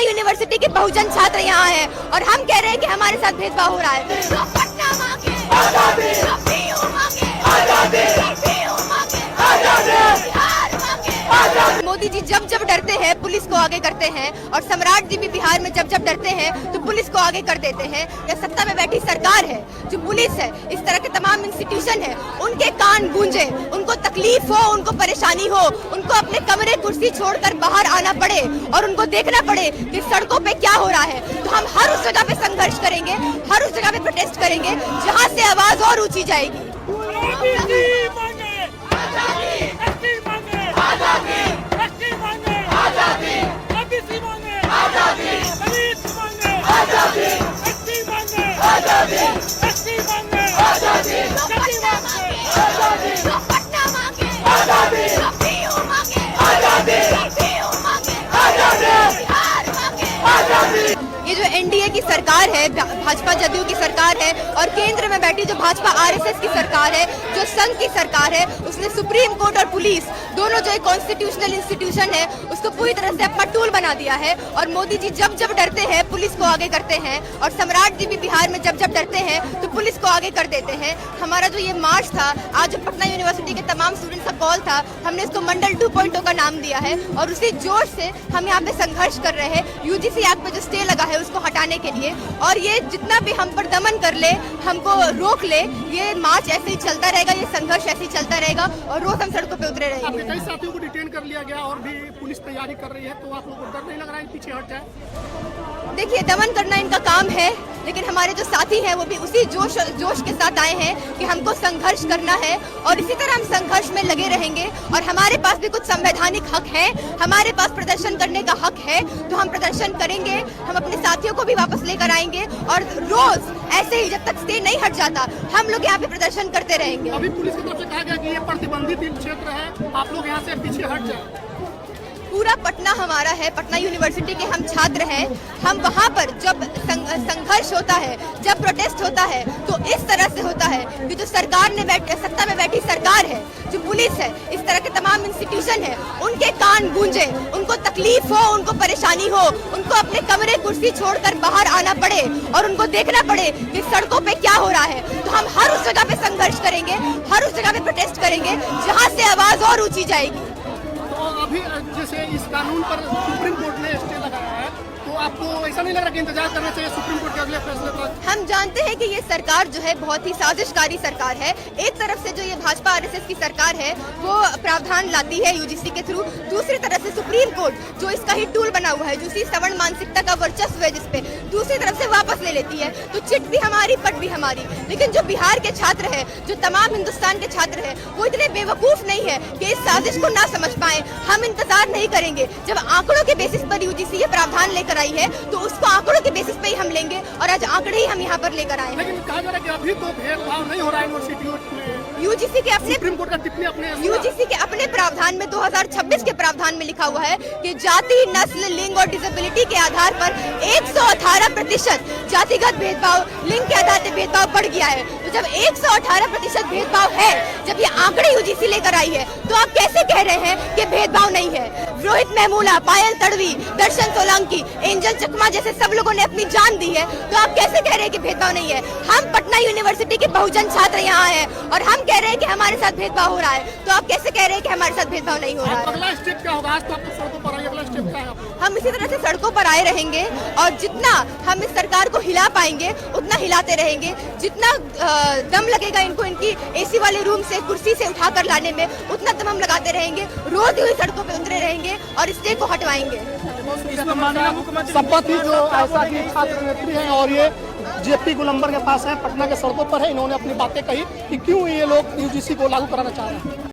University के बहुजन छात्र यहाँ हैं और हम कह रहे हैं कि हमारे साथ भेदभाव हो रहा है। तो पटना मांगे आजादी, PU मांगे आजादी, PU मांगे आजादी, बिहार मांगे आजादी। मोदी जी जब जब डरते हैं पुलिस को आगे करते हैं और सम्राट जी भी बिहार में जब जब डरते हैं तो पुलिस को आगे कर देते हैं। या सत्ता में बैठी सरकार है, जो पुलिस है, इस तरह के तमाम इंस्टीट्यूशन है, उनके कान गूंजे, उनको तकलीफ हो, उनको परेशानी हो, उनको अपने कमरे कुर्सी छोड़कर बाहर आना पड़े और उनको देखना पड़े कि सड़कों पे क्या हो रहा है। तो हम हर उस जगह पे संघर्ष करेंगे, हर उस जगह पे प्रोटेस्ट करेंगे जहाँ से आवाज और ऊंची जाएगी। ये जो एनडीए की सरकार है, भाजपा जदयू की सरकार है और केंद्र में बैठी जो भाजपा आरएसएस की सरकार है, जो संघ की सरकार है, उसने सुप्रीम कोर्ट और पुलिस दोनों जो एक कॉन्स्टिट्यूशनल इंस्टीट्यूशन है उसको पूरी तरह से अपना टूल बना दिया है। और मोदी जी जब जब डरते हैं पुलिस को आगे करते हैं और सम्राट जी भी बिहार में जब जब डरते हैं तो पुलिस को आगे कर देते हैं। हमारा जो ये मार्च था, आज जो पटना यूनिवर्सिटी के तमाम स्टूडेंट्स का कॉल था, हमने इसको मंडल 2.0 का नाम दिया है और उसी जोश से हम यहाँ पे संघर्ष कर रहे हैं यूजीसी एक्ट पे जो स्टे लगा है उसको हटाने के लिए। और ये जितना भी हम पर दमन कर ले, हमको रोक ले, ये मार्च ऐसे ही चलता रहेगा, ये संघर्ष ऐसे ही चलता रहेगा और रोज हम सड़कों पे उतरे रहेंगे। कई साथियों को डिटेन कर लिया गया और भी पुलिस तैयारी कर रही है, तो आप लोगों को डर नहीं लग रहा है पीछे हट जाए? देखिए, दमन करना इनका काम है, लेकिन हमारे जो साथी हैं वो भी उसी जोश के साथ आए हैं कि हमको संघर्ष करना है और इसी तरह हम संघर्ष में लगे रहेंगे। और हमारे पास भी कुछ संवैधानिक हक है, हमारे पास प्रदर्शन करने का हक है, तो हम प्रदर्शन करेंगे, हम अपने साथियों को भी वापस लेकर आएंगे और रोज ऐसे ही जब तक स्टे नहीं हट जाता हम लोग यहाँ पे प्रदर्शन करते रहेंगे। अभी पुलिस की तरफ से कहा गया कि ये प्रतिबंधित क्षेत्र है, आप लोग यहाँ से पीछे हट जाए। पूरा पटना हमारा है, पटना यूनिवर्सिटी के हम छात्र हैं। हम वहाँ पर जब संघर्ष होता है, जब प्रोटेस्ट होता है तो इस तरह से होता है कि जो सरकार ने सत्ता में बैठी सरकार है, जो पुलिस है, इस तरह के तमाम इंस्टीट्यूशन है, उनके कान गूंजे, उनको तकलीफ हो, उनको परेशानी हो, उनको अपने कमरे कुर्सी छोड़कर बाहर आना पड़े और उनको देखना पड़े कि सड़कों पे क्या हो रहा है। तो हम हर उस जगह पे संघर्ष करेंगे, हर उस जगह पे प्रोटेस्ट करेंगे जहाँ से आवाज और ऊंची जाएगी। अभी जैसे इस कानून पर सुप्रीम कोर्ट ने स्टे लगाया है, तो आपको ऐसा नहीं लग रहा कि इंतजार करना चाहिए सुप्रीम कोर्ट के अगले फैसले तक? हम जानते हैं कि ये सरकार जो है बहुत ही साजिशकारी सरकार है। एक तरफ से जो ये भाजपा आरएसएस की सरकार है वो प्रावधान लाती है यूजीसी के थ्रू, दूसरी तरफ से सुप्रीम कोर्ट जो इसका ही टूल बना हुआ है, जो इसी सवर्ण मानसिकता का वर्चस्व है जिसपे, दूसरी तरफ से वापस ले लेती है। तो चिट भी हमारी, पट भी हमारी। लेकिन जो बिहार के छात्र है, जो तमाम हिंदुस्तान के छात्र है, वो इतने बेवकूफ नहीं है कि इस साजिश को ना समझ पाए। हम इंतजार नहीं करेंगे, जब आंकड़ों के बेसिस पर यूजीसी ये प्रावधान लेकर आई है तो उसको आंकड़ों के बेसिस पे ही हम लेंगे और आज आंकड़े ही हम यहाँ पर लेकर आए हैं। लेकिन कहा जा रहा है कि अभी तो भेदभाव नहीं हो रहा है यूनिवर्सिटियों में। यूजीसी के अपने सुप्रीम कोर्ट का टिप्पणी अपने यूजीसी के अपने प्रावधान में 2026 के प्रावधान में लिखा हुआ है कि जाति, नस्ल, लिंग और डिसेबिलिटी के आधार पर 118% जातिगत भेदभाव, लिंग के आधार पर भेदभाव बढ़ गया है। तो जब 118% भेदभाव है, जब ये आंकड़े यूजीसी लेकर आई है, तो आप कैसे कह रहे हैं कि भेदभाव नहीं है? रोहित महमूला, पायल तड़वी, दर्शन सोलंकी, एंजल चकमा जैसे सब लोगों ने अपनी जान दी है, तो आप कैसे कह रहे हैं कि भेदभाव नहीं है? हम पटना यूनिवर्सिटी के बहुजन छात्र यहाँ हैं और हम कह रहे हैं कि हमारे साथ भेदभाव हो रहा है, तो आप कैसे कह रहे हैं कि हमारे साथ भेदभाव नहीं हो रहा है? अगला स्टेप क्या होगा? आज तो आप सड़कों पर आए, अगला स्टेप क्या है? हम इसी तरह से सड़कों पर आए रहेंगे और जितना हम इस सरकार को हिला पाएंगे उतना हिलाते रहेंगे। जितना दम लगेगा इनको इनकी एसी वाले रूम से, कुर्सी से उठाकर लाने में, उतना दम हम लगाते रहेंगे। रोज ही सड़कों पे उतरे रहेंगे और स्टे को हटवाएंगे। शपथ ही जो ऐसा कि छात्र नेत्री हैं और ये जेपी गोलंबर के पास है, पटना के सड़कों पर है, इन्होंने अपनी बातें कही कि क्यों ये लोग यूजीसी को लागू कराना चाह रहे हैं।